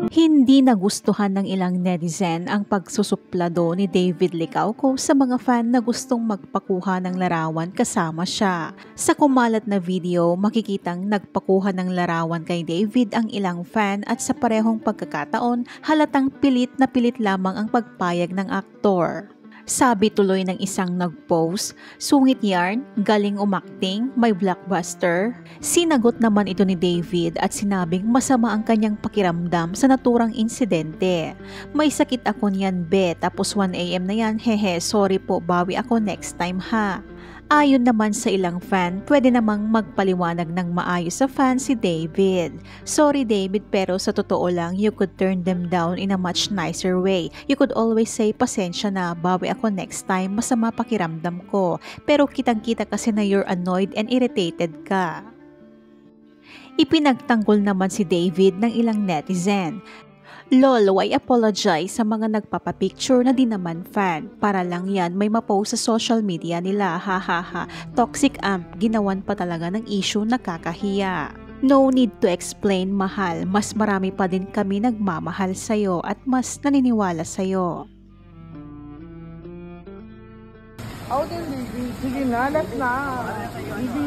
Hindi nagustuhan ng ilang netizen ang pagsusuplado ni David Licauco sa mga fan na gustong magpakuha ng larawan kasama siya. Sa kumalat na video, makikitang nagpakuha ng larawan kay David ang ilang fan at sa parehong pagkakataon, halatang pilit na pilit lamang ang pagpayag ng aktor. Sabi tuloy ng isang nag-post, sungit yarn, galing umakting, may blockbuster. Sinagot naman ito ni David at sinabing masama ang kanyang pakiramdam sa naturang insidente. May sakit ako niyan be, tapos 1 AM na yan, hehe, sorry po, bawi ako next time ha. Ayon naman sa ilang fan, pwede namang magpaliwanag ng maayos sa fan si David. Sorry David, pero sa totoo lang, you could turn them down in a much nicer way. You could always say, pasensya na, bawi ako next time, masama pakiramdam ko. Pero kitang-kita kasi na you're annoyed and irritated ka. Ipinagtanggol naman si David ng ilang netizen. Lol, why apologize sa mga nagpapapicture na di naman fan? Para lang yan may mapost sa social media nila, hahaha. Toxic amp, ginawan pa talaga ng issue, nakakahiya. No need to explain, mahal. Mas marami pa din kami nagmamahal sa'yo at mas naniniwala sa'yo. Sige na, last na. Video